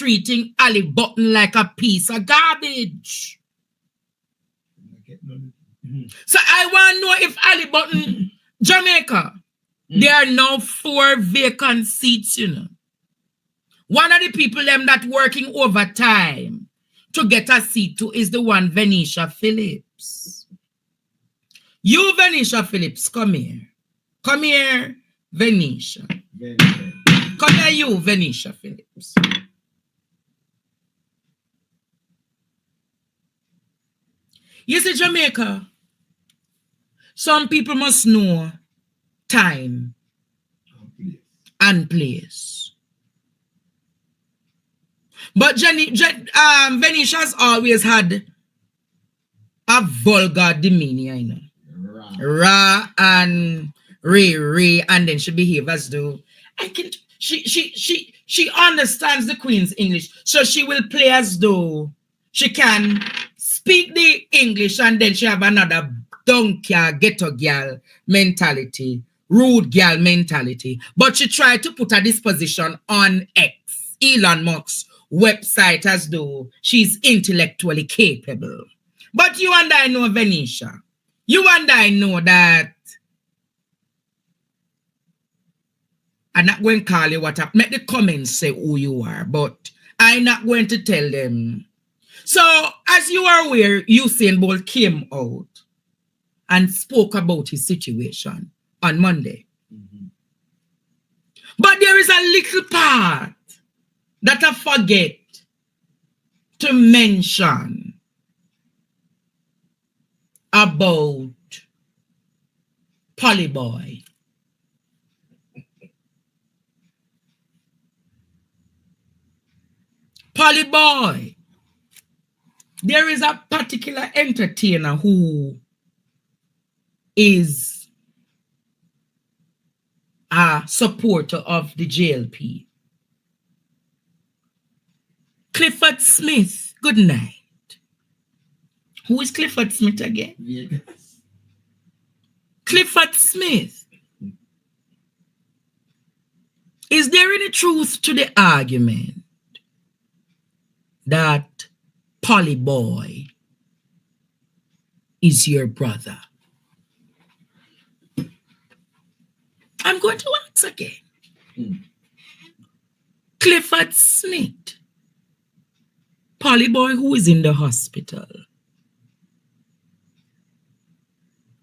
treating Ali Button like a piece of garbage. So I want to know if Ali Button, Jamaica, there are now 4 vacant seats, you know. One of the people them that working overtime to get a seat to is the one Venesha Phillips. You, Venesha Phillips, come here. Come here, Venesha. Come here, you, Venesha Phillips. You see, Jamaica, some people must know time and place. But Venesha's always had a vulgar demeanor, you know. Ra and Ray, and then she behave as though she understands the Queen's English, so she will play as though she can speak the English, and then she have another donkey ghetto girl mentality, rude girl mentality. But she tried to put her disposition on X, Elon Musk's website, as though she's intellectually capable. But you and I know, Venesha, you and I know that I'm not going to call you what up. Make the comments say who you are, but I'm not going to tell them. So, as you are aware, Usain Bolt came out and spoke about his situation on Monday. But there is a little part that I forget to mention about Polyboy. Polyboy. There is a particular entertainer who is a supporter of the JLP. Clifford Smith. Good night. Who is Clifford Smith again? Yes. Clifford Smith. Is there any truth to the argument that Polyboy is your brother? I'm going to ask again. Clifford Smith, Polyboy who is in the hospital.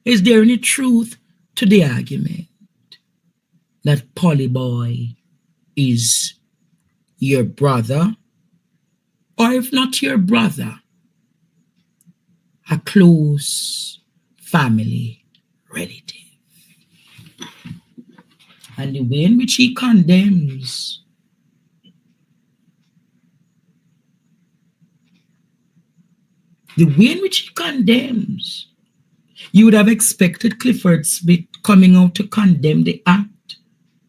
Is there any truth to the argument that Polyboy is your brother? Or if not your brother, a close family relative? And the way in which he condemns you would have expected Clifford Smith coming out to condemn the act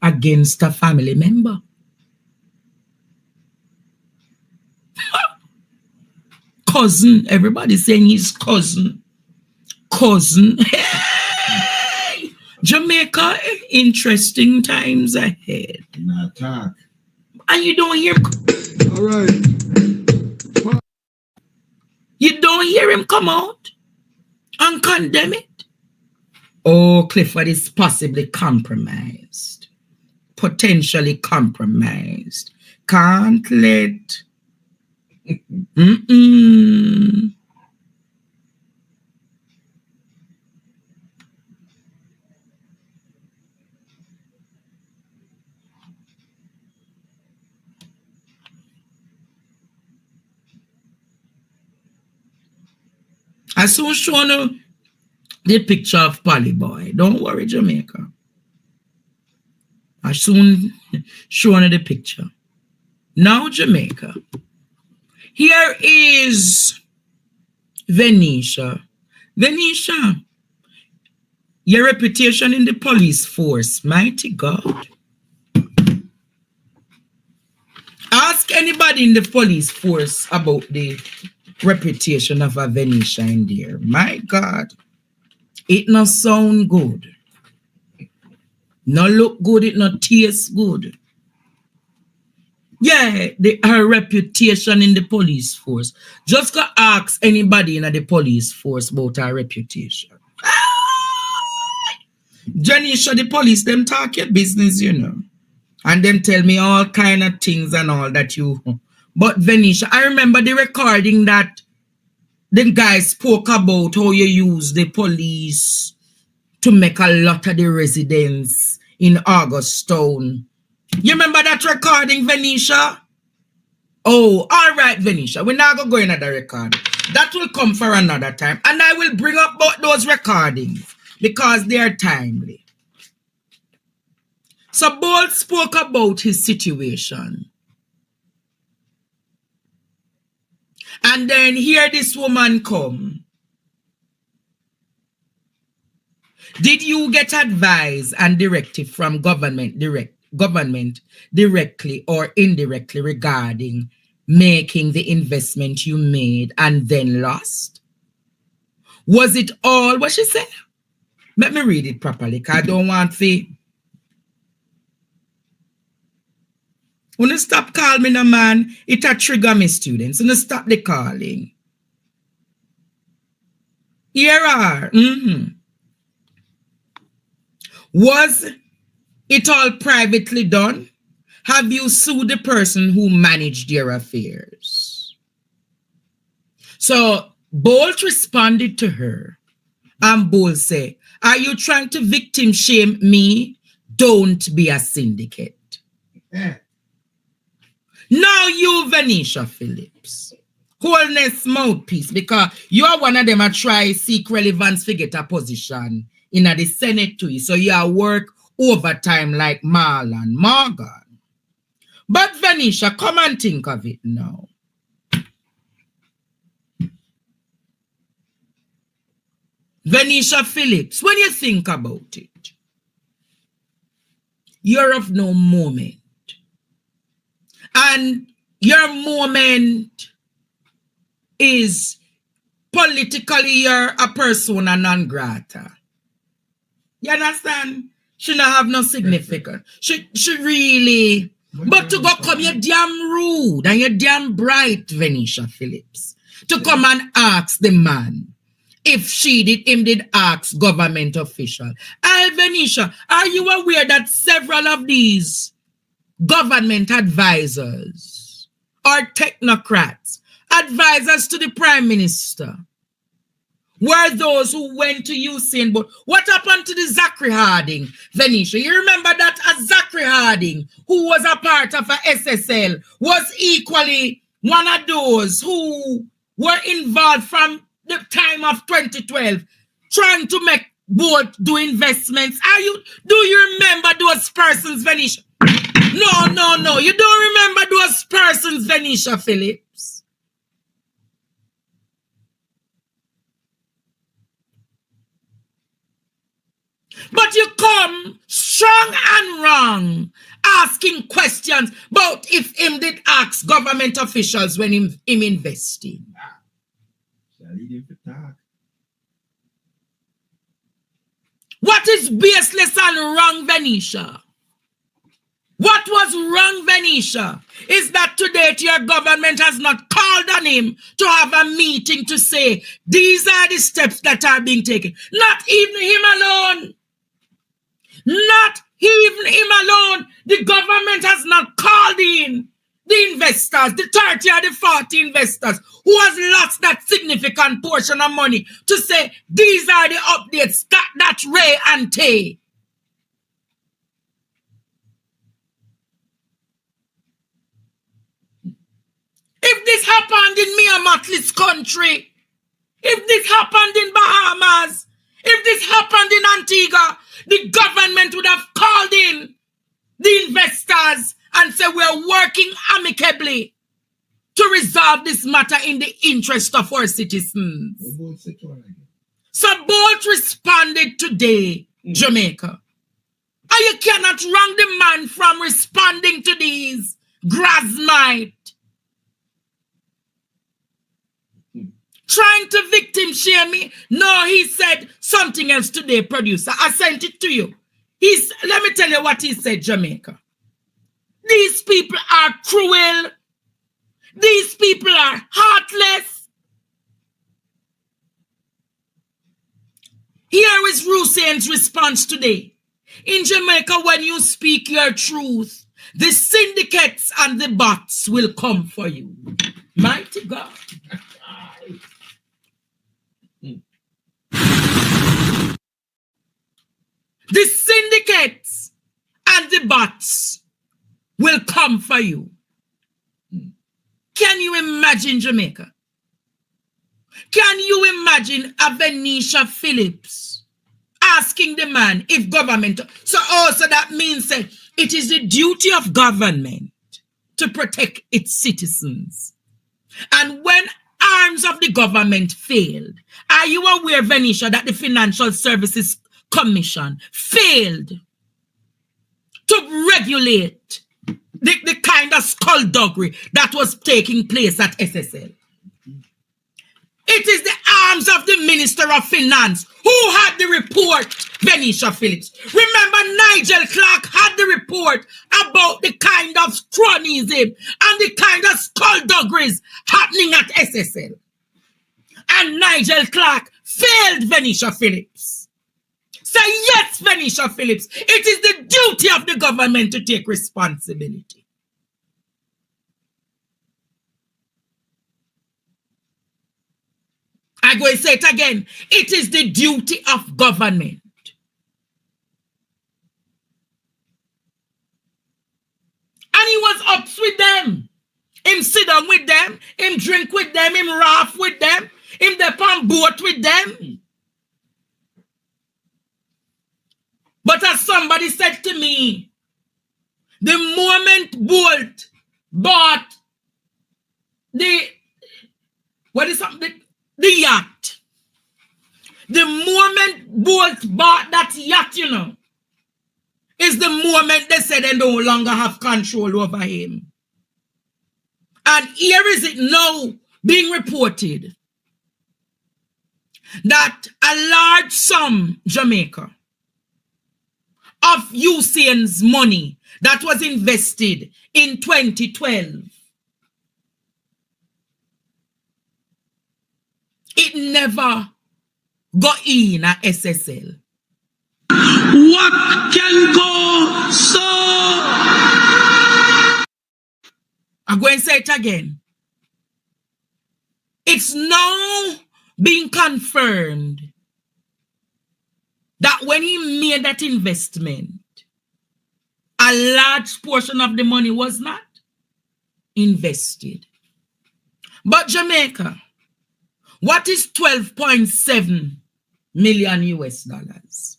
against a family member. Cousin, everybody's saying he's cousin. Hey! Jamaica, interesting times ahead. Not talk. And you don't hear him. All right. You don't hear him come out and condemn it. Oh, Clifford is possibly compromised. Potentially compromised. Can't let... I soon show you the picture of Polyboy. Don't worry, Jamaica. I soon show you the picture. Now, Jamaica. Here is Venesha. Venesha, your reputation in the police force, mighty God. Ask anybody in the police force about the reputation of a Venesha in there. My God, it not sound good. No look good, it not taste good. Yeah, her reputation in the police force. Just go ask anybody in the police force about her reputation. Janisha, the police, them talk your business, you know. And them tell me all kind of things and all that you... But Venesha, I remember the recording that the guy spoke about how you use the police to make a lot of the residents in Augustown. You remember that recording, Venesha? Oh, all right, Venesha. We're not going to go into the record. That will come for another time. And I will bring up both those recordings because they are timely. So Bolt spoke about his situation. And then here this woman come. Did you get advice and directive from government directly or indirectly regarding making the investment you made and then lost? Was it all what she said? Let me read it properly, because I don't want to... When you stop calling me, no man, it a trigger me, students. When you stop the calling. Here are. Was it all privately done? Have you sued the person who managed your affairs? So Bolt responded to her. And Bolt said, are you trying to victim shame me? Don't be a syndicate. Yeah. Now you, Venesha Phillips, wholeness mouthpiece, because you are one of them that try seek relevance to get a position in the Senate too. So you work overtime like Marlon Morgan. But Venesha, come and think of it now. Venesha Phillips, when you think about it, you're of no moment. And your moment is politically you're a persona non grata. You understand? She not have no significance. She really... But to go come, you're damn rude and you're damn bright, Venesha Phillips. To come and ask the man if him did ask government official. Venesha, are you aware that several of these government advisors or technocrats, advisors to the prime minister, were those who went to Usain? But what happened to the Zachary Harding, Venesha? You remember that Zachary Harding, who was a part of a SSL, was equally one of those who were involved from the time of 2012, trying to make both do investments. Do you remember those persons, Venesha? No. You don't remember those persons, Venesha Phillips. But you come strong and wrong, asking questions about if him did ask government officials when him investing. What is baseless and wrong, Venesha? What was wrong, Venesha, is that today your government has not called on him to have a meeting to say, these are the steps that are being taken. Not even him alone. Not even him alone. The government has not called in the investors, the 30 or the 40 investors who has lost that significant portion of money to say, these are the updates, that's Ray and Tay. If this happened in Miamatlis country, if this happened in Bahamas, if this happened in Antigua, the government would have called in the investors and said, we're working amicably to resolve this matter in the interest of our citizens. So Bolt responded today, Jamaica. And you cannot wrong the man from responding to these grasmite. Trying to victim shame me. No, he said something else today, producer. I sent it to you. Let me tell you what he said, Jamaica. These people are cruel. These people are heartless. Here is Usain's response today. In Jamaica, when you speak your truth, the syndicates and the bots will come for you. Mighty God. The syndicates and the bots will come for you. Can you imagine Jamaica? Can you imagine a Venesha Phillips asking the man if government... So that means that it is the duty of government to protect its citizens. And when arms of the government failed, are you aware, Venesha, that the Financial Services Commission failed to regulate the kind of skullduggery that was taking place at SSL? It is the arms of the Minister of Finance who had the report, Venesha Phillips. Remember, Nigel Clark had the report about the kind of cronyism and the kind of skullduggeries happening at SSL. And Nigel Clark failed Venesha Phillips. Say yes, Venesha Phillips. It is the duty of the government to take responsibility. I'm going to say it again. It is the duty of government. And he was up with them. Him sit down with them. Him drink with them. Him laugh with them. Him dep on boat with them. But as somebody said to me, the moment Bolt bought the yacht, the moment Bolt bought that yacht, you know, is the moment they said they no longer have control over him. And here is it now being reported that a large sum, Jamaica, of Usain's money that was invested in 2012, it never got in at SSL. What can go so? I'm going to say it again. It's now being confirmed that when he made that investment, a large portion of the money was not invested. But Jamaica, what is 12.7 million US dollars?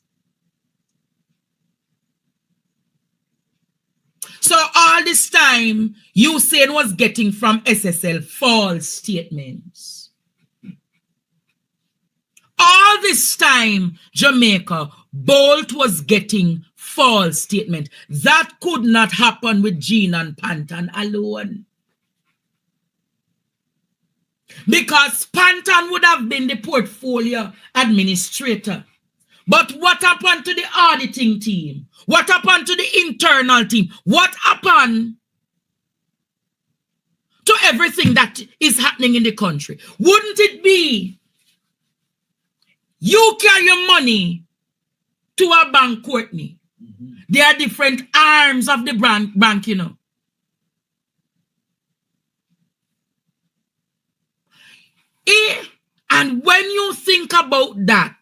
So all this time, Usain was getting from SSL false statements. All this time, Jamaica, Bolt was getting false statement. That could not happen with Jean and Panton alone. Because Panton would have been the portfolio administrator. But what happened to the auditing team? What happened to the internal team? What happened to everything that is happening in the country? Wouldn't it be you carry your money to a bank, Courtney? There are different arms of the bank, you know. And when you think about that,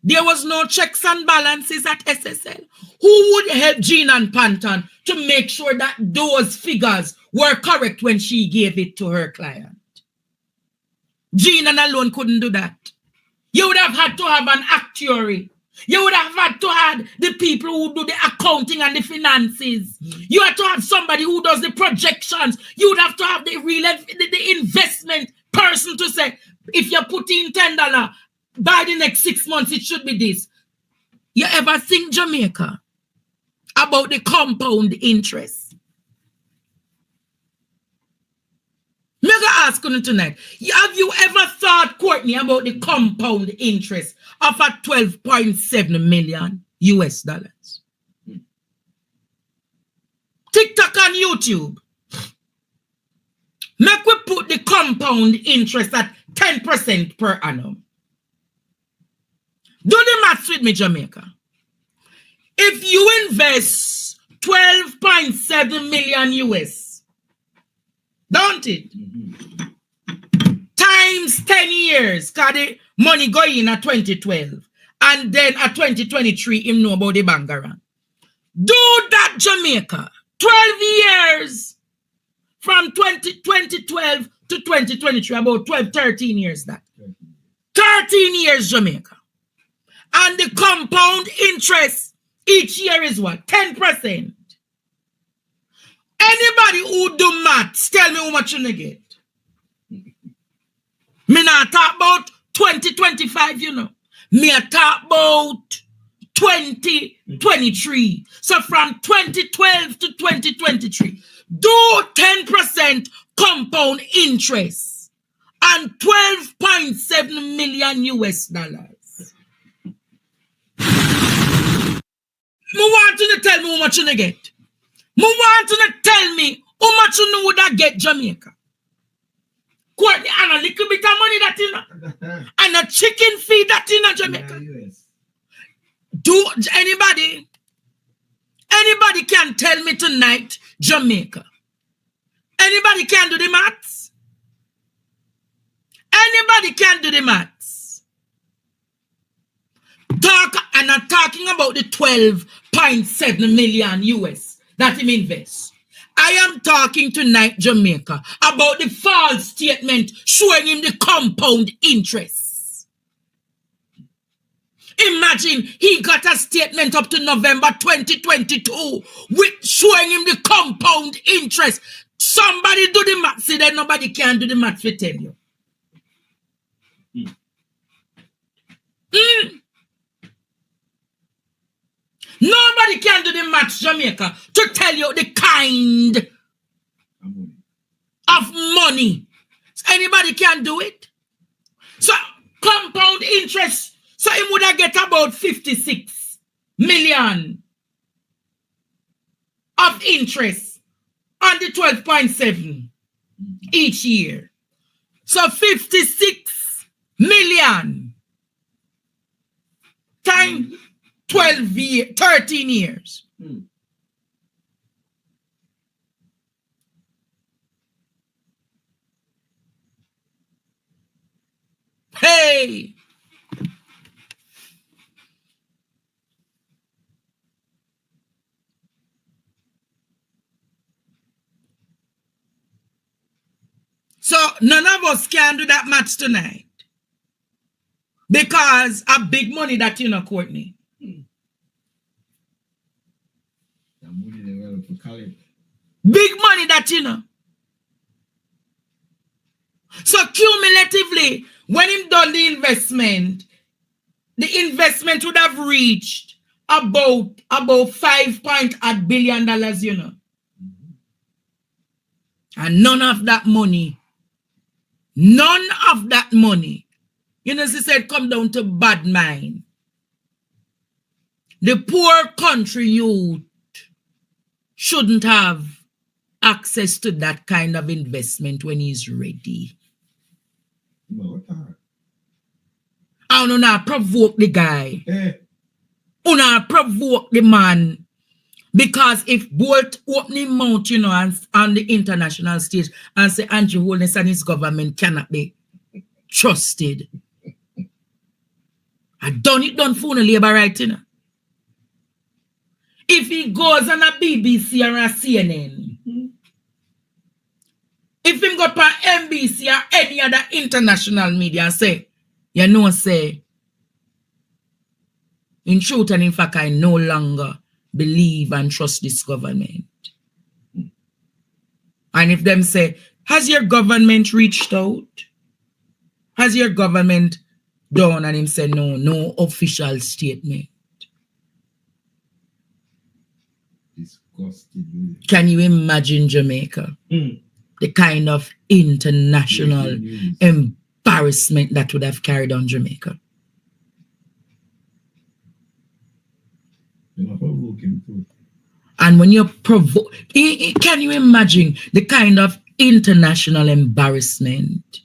there was no checks and balances at SSL. Who would help Jean and Panton to make sure that those figures were correct when she gave it to her client? Jean alone couldn't do that. You would have had to have an actuary. You would have had to have the people who do the accounting and the finances. You had to have somebody who does the projections. You would have to have the investment person to say, if you put in $10, by the next 6 months, it should be this. You ever think, Jamaica, about the compound interest? I'm going to ask you tonight. Have you ever thought, Courtney, about the compound interest of a 12.7 million US dollars? Tick-tock back on YouTube. Make we put the compound interest at 10% per annum. Do the maths with me, Jamaica. If you invest 12.7 million US, don't it? Times 10 years, because the money go in at 2012. And then at 2023, him know about the bangarang. Do that, Jamaica. 12 years from 2012 to 2023, about 12, 13 years that. 13 years, Jamaica. And the compound interest each year is what? 10%. Anybody who do maths, tell me how much you get. Me not talk about 2025, you know. Me a talk about 2023. So from 2012 to 2023, do 10% compound interest and 12.7 million US dollars. Me want you to tell me how much you get. Me want you to tell me how much you know that get Jamaica. Courtney, and a little bit of money that in and a chicken feed that in Jamaica. Do anybody can tell me tonight, Jamaica? Anybody can do the maths? Anybody can do the maths? And I'm talking about the 12.7 million US that him invests. I am talking tonight, Jamaica, about the false statement showing him the compound interest. Imagine he got a statement up to November 2022 with showing him the compound interest. Somebody do the math. See, then nobody can do the math, we tell you. Nobody can do the math, Jamaica, to tell you the kind of money. Anybody can do it. So, compound interest. So, he would have get about 56 million of interest on the 12.7 each year. So, 56 million times 13 years. Hey! So none of us can do that match tonight. Because of big money that you know, Courtney. Big money that you know. So cumulatively, when him done the investment would have reached about $5 billion, you know. And none of that money, you know, she said, come down to bad mind. The poor country youth shouldn't have access to that kind of investment when he's ready. I don't know, provoke the guy. Una provoke the man. Because if both opening mouth, you know, on the international stage and say Andrew Holness and his government cannot be trusted. I done for the labor right, you know. If he goes on a BBC or a CNN, if he go on NBC or any other international media and say, you know, say, in truth and in fact, I no longer believe and trust this government. And if them say, has your government reached out? Has your government done? And him say, no official statement. Can you imagine Jamaica? The kind of international embarrassment that would have carried on Jamaica. And when you provoke, can you imagine the kind of international embarrassment?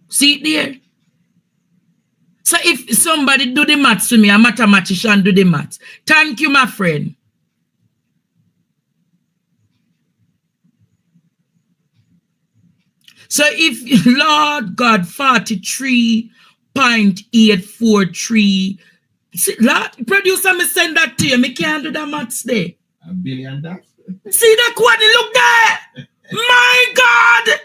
See it there? So if somebody do the maths to me, a mathematician do the maths. Thank you, my friend. So if, Lord God, 43.843, Lord, producer, me send that to you. Me can't do the maths there. $1 billion. See that quantity? Look there. My God.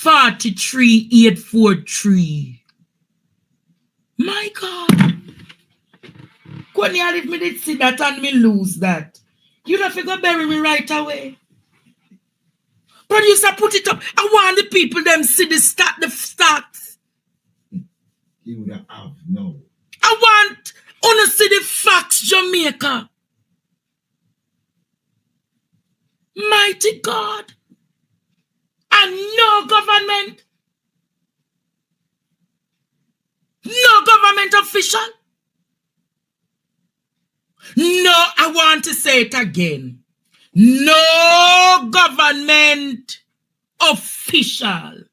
43.843. My God. When you if me did see that and me lose that, you'd have to go bury me right away. Producer, put it up. I want the people them see the stats. He would have no. I want to see the facts, Jamaica. Mighty God. And no government. No government official. No, I want to say it again. No government official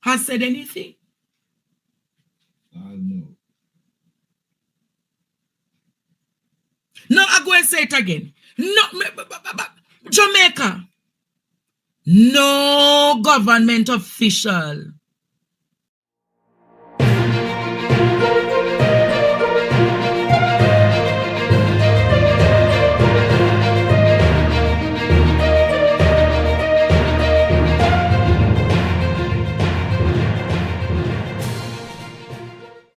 has said anything. No. No, I go and say it again. No, Jamaica. No government official